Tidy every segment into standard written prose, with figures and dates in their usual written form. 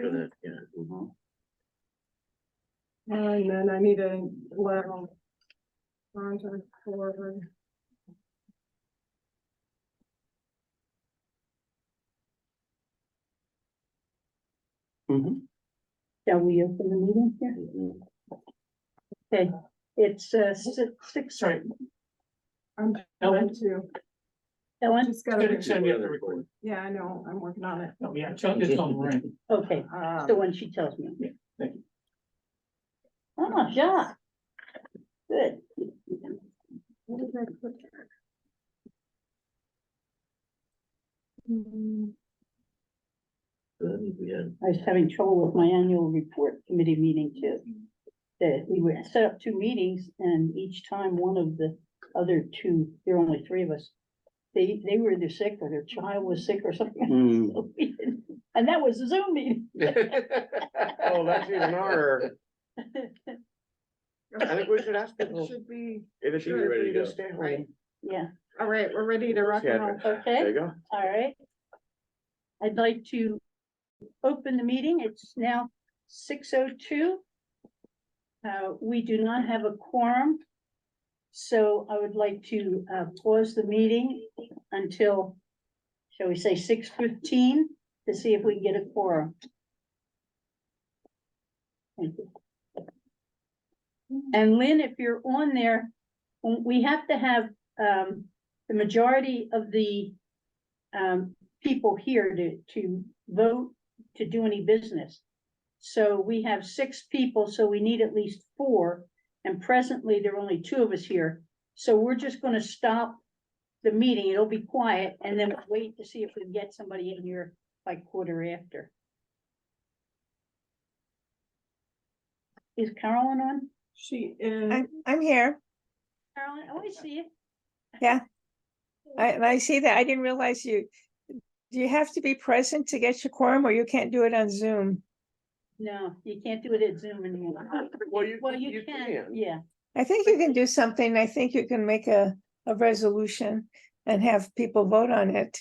for that, yeah. And then I need a level contact forward. Shall we open the meeting here? Okay, it's six. Sorry, I'm Ellen? trying to, Ellen? just gotta, Send me up the record. yeah, I know, I'm working on it. Oh, yeah, it's on the ring. Okay, so when she tells me. Thank you. Oh, Jacques. Good. What did I put? Hmm, We had, I was having trouble with my annual report committee meeting too. That we were set up two meetings and each time one of the other two, there are only three of us. They were either sick or their child was sick or something. So we didn't- And that was a Zoom meeting. Oh, that's even harder. I think we should ask It people should be, if it's easier for you to stay right. home. Yeah, All right, we're ready to rock and roll. There okay, you go. all right. I'd like to open the meeting. It's now 6:02. We do not have a quorum. So I would like to pause the meeting until, shall we say, 6:15 to see if we can get a quorum. Thank you. And Lynn, if you're on there, we have to have the majority of the people here to vote to do any business. So we have 6 people, so we need at least 4. And presently, there are only 2 of us here. So we're just gonna stop the meeting. It'll be quiet and then we'll wait to see if we can get somebody in here by quarter after. Is Carolyn on? She is, I'm here. Carolyn, oh, I see you. Yeah. I see that. I didn't realize do you have to be present to get your quorum or you can't do it on Zoom? No, you can't do it at Zoom anymore. Well, you You can, yeah. I think you can do something. I think you can make a resolution and have people vote on it.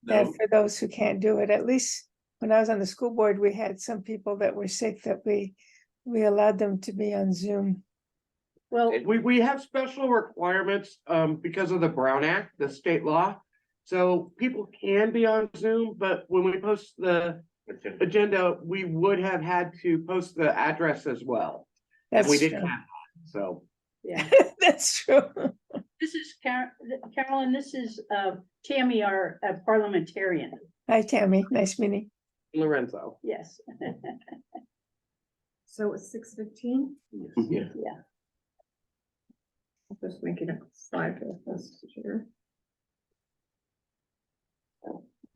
That No. for those who can't do it, at least when I was on the school board, we had some people that were sick that we allowed them to be on Zoom. Well, We have special requirements because of the Brown Act, the state law. So people can be on Zoom, but when we post the agenda, we would have had to post the address as well. And That's we didn't true. have that, so. yeah. That's true. This is Carolyn, this is Tammy, our parliamentarian. Hi, Tammy. Nice meeting. Lorenzo. Yes. so it's 6:15. yeah. Yeah. Just making a slide with this here.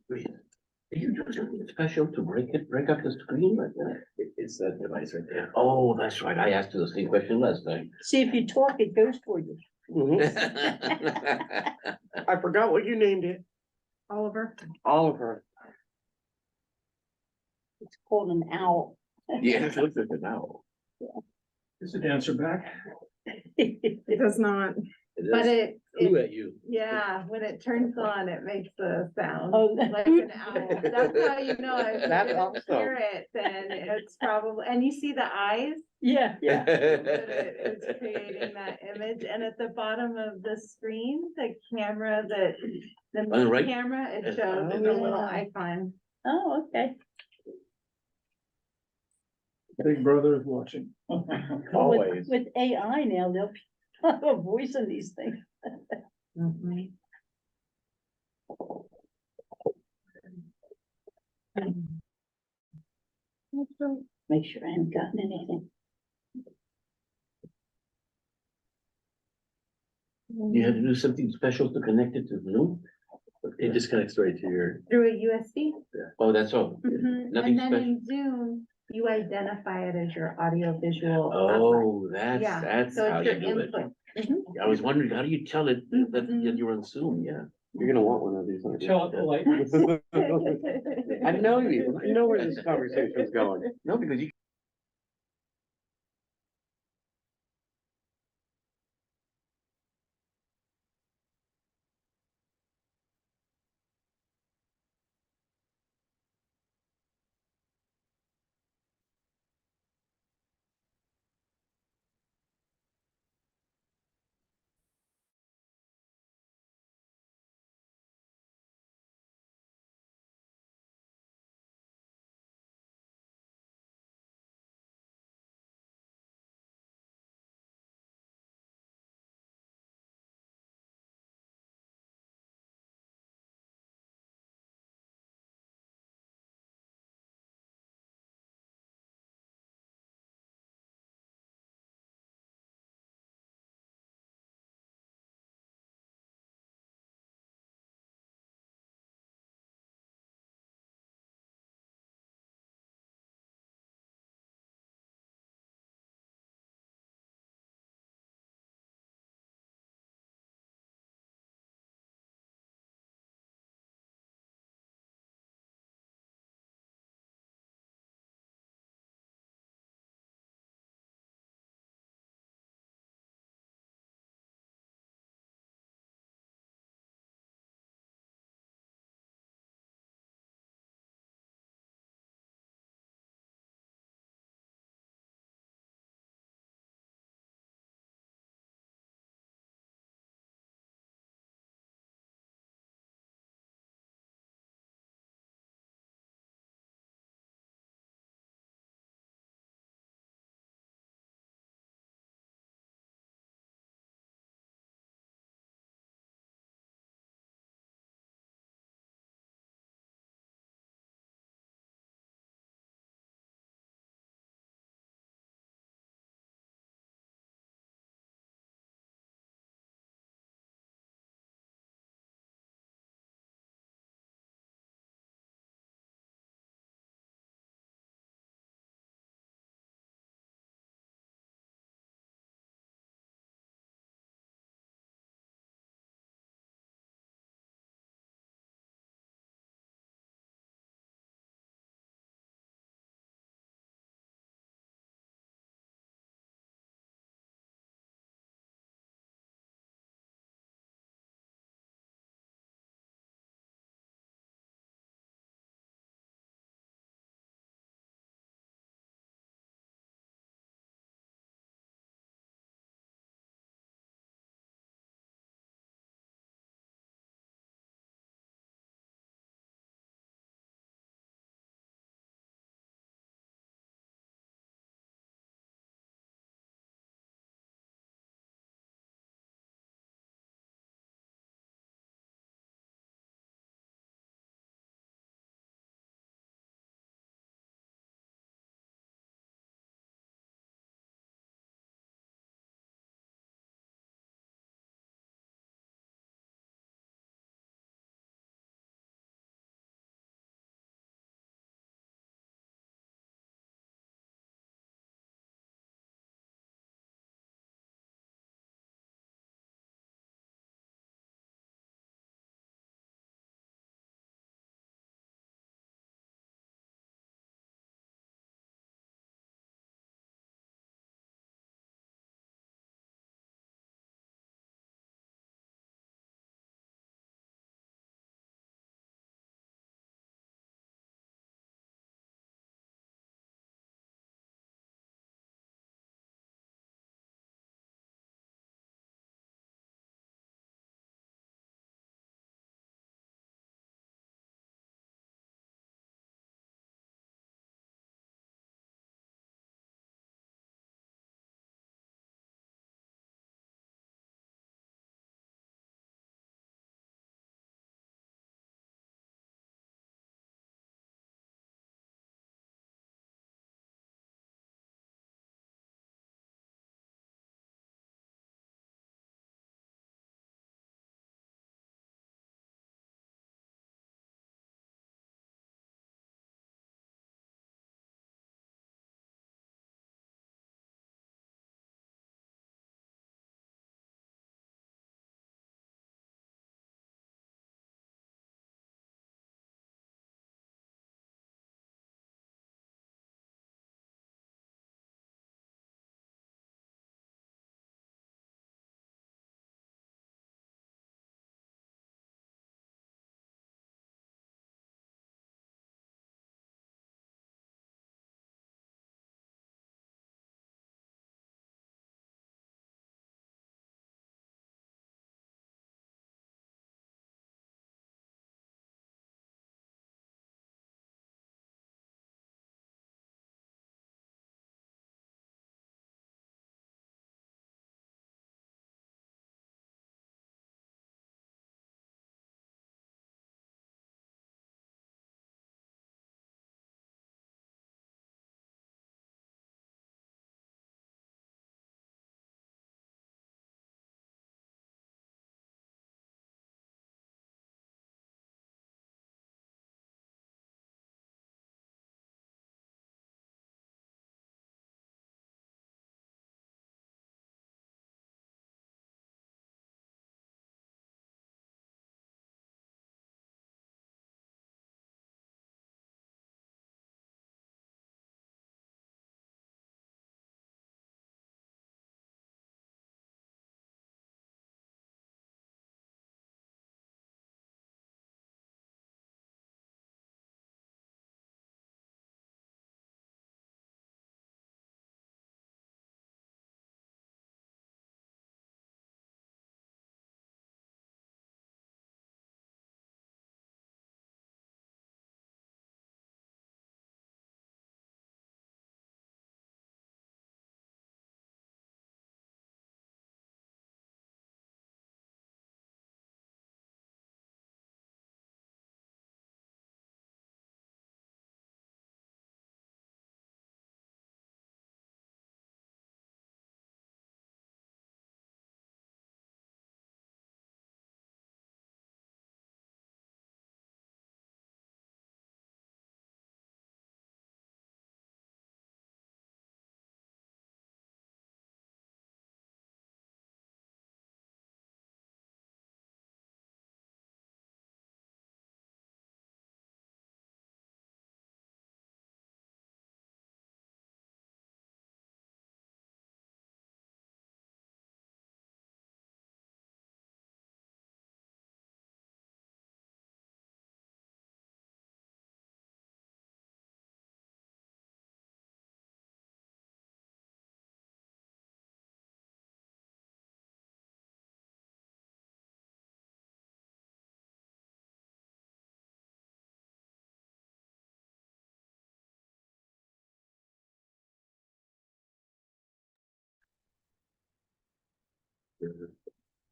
Wait, are you doing something special to break up the screen like that? It's that device right there. Oh, that's right. I asked you the same question last time. See, if you talk, it goes for you. I forgot what you named it. Oliver. Oliver. It's called an owl. Yeah, it looks like an owl. Does it answer back? It does not, It but is. it, Flew at you. yeah, when it turns on, it makes a sound Oh, like an owl. That's how you know if you That's didn't awesome. hear it, then it's probably, and you see the eyes. Yeah, yeah. That it is creating that image, and at the bottom of the screen, the camera that, the On the right? camera, it shows Oh, a little yeah. icon. Oh, okay. Big brother is watching. Always. With AI now, they'll have a voice in these things. Make sure I haven't gotten anything. You had to do something special to connect it to Zoom? It disconnects right to your, Through a USB. oh, that's all. Nothing And then special. in Zoom, you identify it as your audio visual. Oh, Yeah, that's So how it's you your do it. input. Mhm. I was wondering, how do you tell it that Mhm. you're on Zoom? Yeah. You're gonna want one of these. aren't you? Tell it the light. I know you. I know where this conversation's going. No, because you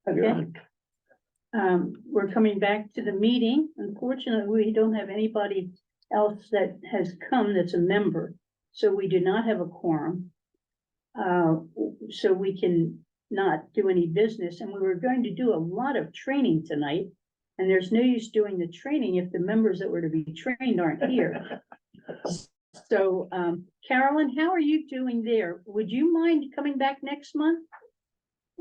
You're Okay, on. we're coming back to the meeting. Unfortunately, we don't have anybody else that has come that's a member. So we do not have a quorum. So we can not do any business, and we were going to do a lot of training tonight. And there's no use doing the training if the members that were to be trained aren't here. So, Carolyn, how are you doing there? Would you mind coming back next month?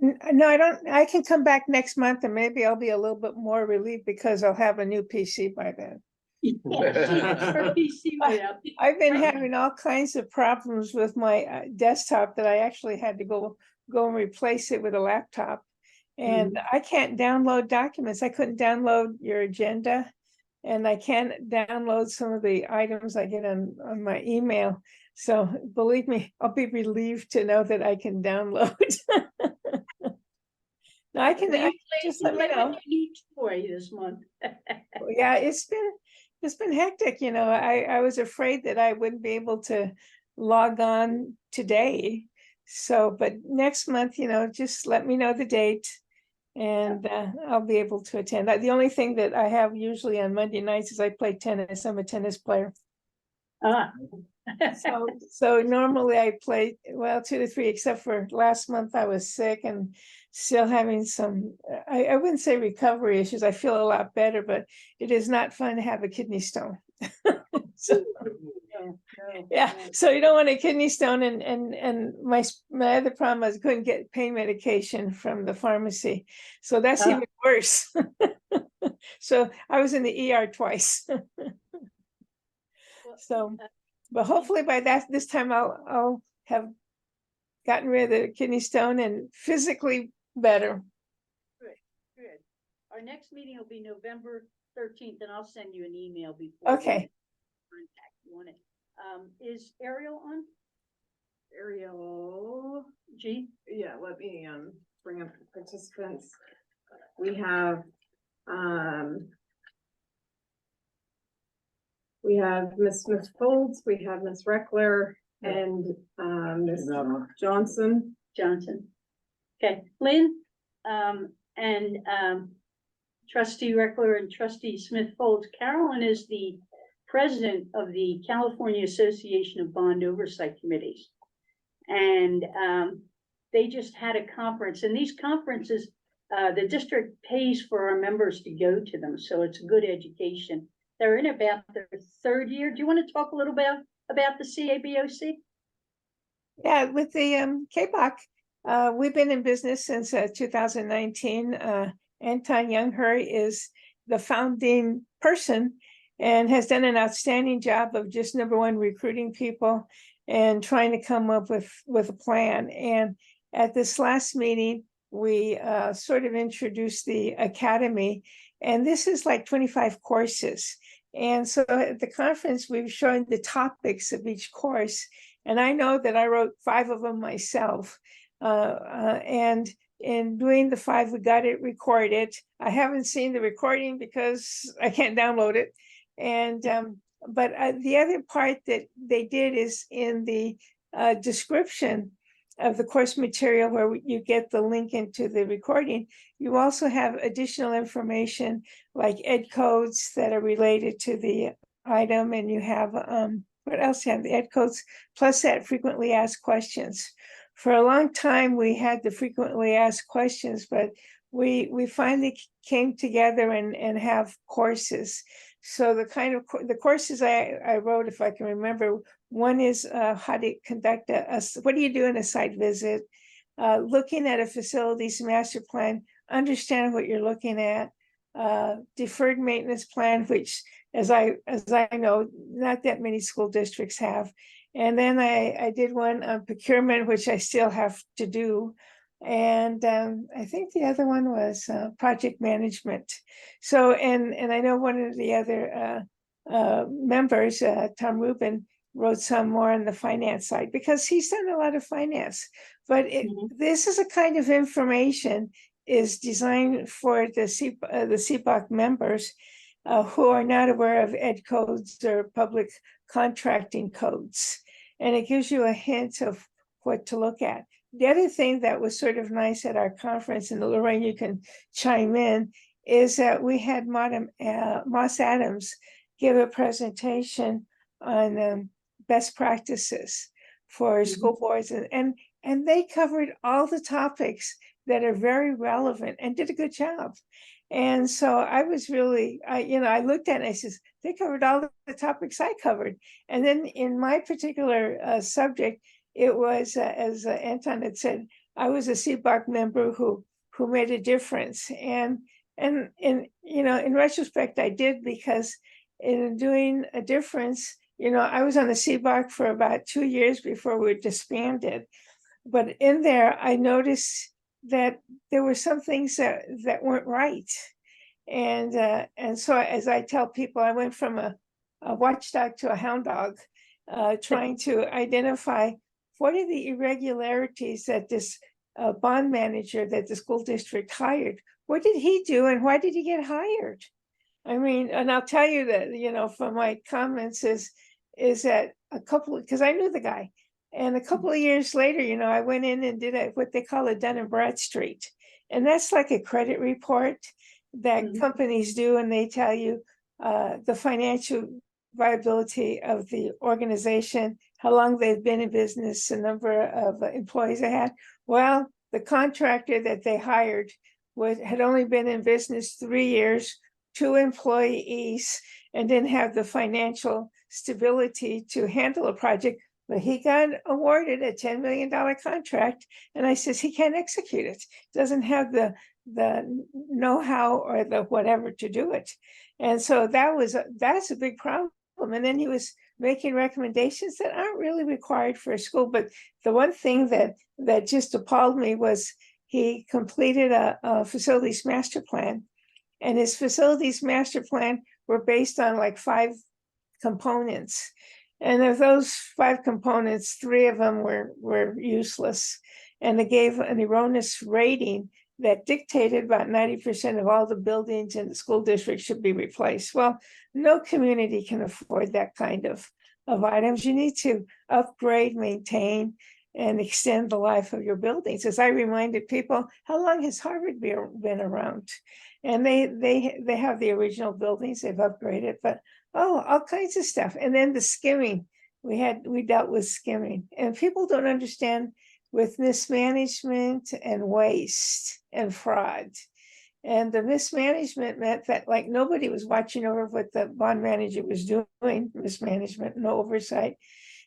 No, I don't, I can come back next month and maybe I'll be a little bit more relieved because I'll have a new PC by then. Her PC went out. I've been Right. having all kinds of problems with my desktop that I actually had to go and replace it with a laptop. And I can't download documents. I couldn't download your agenda. And I can't download some of the items I get on my email. So believe me, I'll be relieved to know that I can download. No, I can, Will you just play let me with know. your new toy this month? Yeah, it's been hectic, you know, I was afraid that I wouldn't be able to log on today. So, but next month, you know, just let me know the date and I'll be able to attend. The only thing that I have usually on Monday nights is I play tennis. I'm a tennis player. Ah. So normally I play, well, 2 to 3, except for last month I was sick and still having some, I wouldn't say recovery issues. I feel a lot better, but it is not fun to have a kidney stone. So, yeah, so you don't want a kidney stone, and my other problem is I couldn't get pain medication from the pharmacy. So that's even worse. So I was in the ER twice. So, but hopefully by this time I'll have gotten rid of the kidney stone and physically better. Good. Our next meeting will be November 13th, and I'll send you an email before. Okay. Contact you on it. Is Ariel on? Ariel, G? yeah, let me, bring up the participants. We have, Miss Smith Folds, we have Miss Reckler, and, Miss Not on. Johnson. Johnson. Okay, Lynn, and trustee Reckler and trustee Smith Folds. Carolyn is the president of the California Association of Bond Oversight Committees. And they just had a conference, and these conferences, the district pays for our members to go to them, so it's good education. They're in about their 3rd year. Do you want to talk a little bit about the CABOC? Yeah, with the KBOC, we've been in business since 2019. Anton Youngher is the founding person and has done an outstanding job of just #1 recruiting people and trying to come up with a plan. And at this last meeting, we sort of introduced the academy, and this is like 25 courses. And so at the conference, we've shown the topics of each course. And I know that I wrote 5 of them myself. And in doing the 5, we got it recorded. I haven't seen the recording because I can't download it. And but the other part that they did is in the description of the course material where you get the link into the recording. You also have additional information like ed codes that are related to the item, and you have what else? You have the ed codes plus that frequently asked questions. For a long time, we had the frequently asked questions, but we finally came together and have courses. So the kind of the courses I wrote, if I can remember, one is how to conduct what do you do in a site visit, looking at a facilities master plan, understand what you're looking at, deferred maintenance plan, which as I know, not that many school districts have. And then I did one on procurement, which I still have to do. And I think the other one was project management. So, and I know one of the other members, Tom Rubin, wrote some more on the finance side because he's done a lot of finance. But this is a kind of information is designed for the CBOC members who are not aware of ed codes or public contracting codes. And it gives you a hint of what to look at. the other thing that was sort of nice at our conference, and Lorraine, you can chime in, is that we had Madam Moss Adams give a presentation on best practices for school boards, and they covered all the topics that are very relevant and did a good job. And so I was really, I looked at it and I says, they covered all the topics I covered. And then in my particular subject, it was, as Anton had said, I was a CBARC member who made a difference. And in retrospect, I did, because in doing a difference, I was on the CBARC for about 2 years before we were disbanded. But in there, I noticed that there were some things that weren't right. And so, as I tell people, I went from a watchdog to a hound dog, trying to identify what are the irregularities that this bond manager that the school district hired, what did he do and why did he get hired? I mean, and I'll tell you that, from my comments is that because I knew the guy. And a couple of years later, I went in and did what they call a Dun and Bradstreet. And that's like a credit report that companies do, and they tell you the financial viability of the organization, how long they've been in business, the number of employees they had. Well, the contractor that they hired had only been in business 3 years, 2 employees, and didn't have the financial stability to handle a project. But he got awarded a $10 million contract, and I says he can't execute it. Doesn't have the know-how or the whatever to do it. And so that's a big problem. And then he was making recommendations that aren't really required for a school. But the one thing that just appalled me was he completed a facilities master plan, and his facilities master plan were based on like 5 components. And of those 5 components, 3 of them were useless. And they gave an erroneous rating that dictated about 90% of all the buildings in the school district should be replaced. Well, no community can afford that kind of items. You need to upgrade, maintain, and extend the life of your buildings. As I reminded people, how long has Harvard been around? And they have the original buildings, they've upgraded, but all kinds of stuff. And then the skimming, we dealt with skimming, and people don't understand with mismanagement and waste and fraud. And the mismanagement meant that like nobody was watching over what the bond manager was doing, mismanagement, no oversight.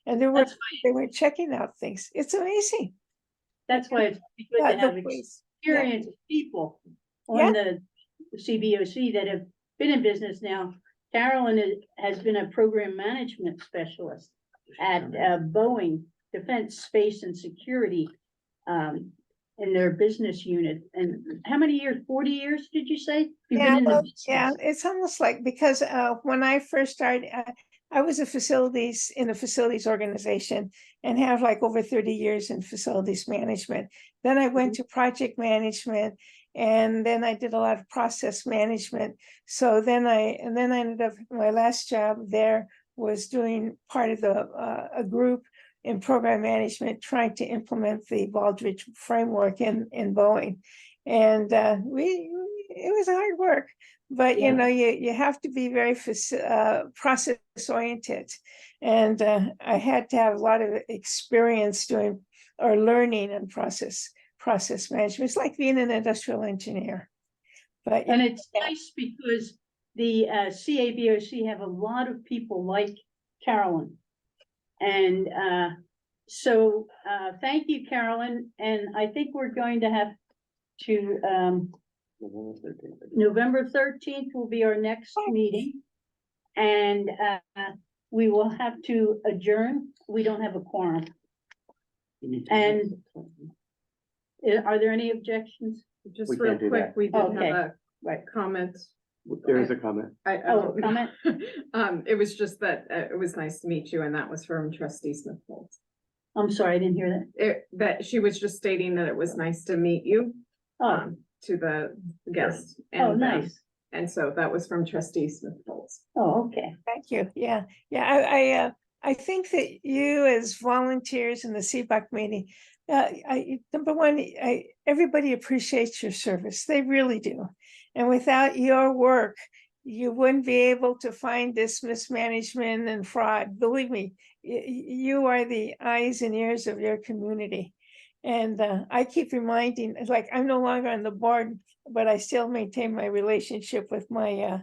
And they weren't checking out things. It's amazing. That's why it's good to have experienced people on the CBOC that have been in business now. Carolyn has been a program management specialist at Boeing Defense, Space and Security in their business unit. And how many years? 40 years, did you say? It's almost like, because when I first started, I was in a facilities organization and have like over 30 years in facilities management. Then I went to project management, and then I did a lot of process management. So then I ended up, my last job there was doing part of a group in program management, trying to implement the Baldrige framework in Boeing. And it was hard work, but you have to be very process oriented. And I had to have a lot of experience doing or learning and process management. It's like being an industrial engineer. But and it's nice because the CABOC have a lot of people like Carolyn. And so thank you, Carolyn. And I think we're going to have to November 13th will be our next meeting. And we will have to adjourn. We don't have a quorum. And are there any objections? Just real quick, we did have a comment. There is a comment. Comment? It was just that it was nice to meet you, and that was from Trustee Smith Foltz. I'm sorry, I didn't hear that. That she was just stating that it was nice to meet you. To the guest. And, nice. And so that was from Trustee Smith Foltz. Oh, okay. Thank you. Yeah. I think that you as volunteers in the CBOC meeting Number one, everybody appreciates your service. They really do. And without your work, you wouldn't be able to find this mismanagement and fraud. Believe me, you are the eyes and ears of your community. And I keep reminding, it's like I'm no longer on the board, but I still maintain my relationship with my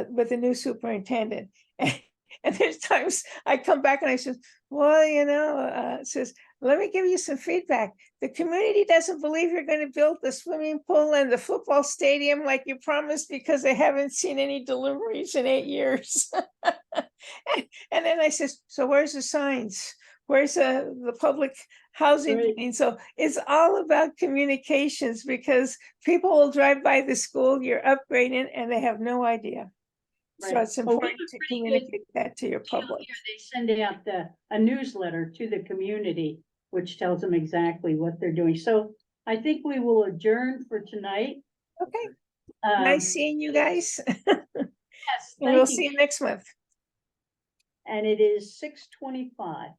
with the new superintendent. And there's times I come back and I says, well, says, let me give you some feedback. The community doesn't believe you're going to build the swimming pool and the football stadium like you promised because they haven't seen any deliveries in 8 years. And then I says, so where's the signs? Where's the public housing? Right. And so it's all about communications, because people will drive by the school, you're upgrading, and they have no idea. So Right. it's Well, we important have to pretty good communicate that to your deal public. here. They send out a newsletter to the community, which tells them exactly what they're doing. So I think we will adjourn for tonight. Okay, Um, nice seeing you guys. Yes, And we'll thank see you. you next month. And it is 6:25.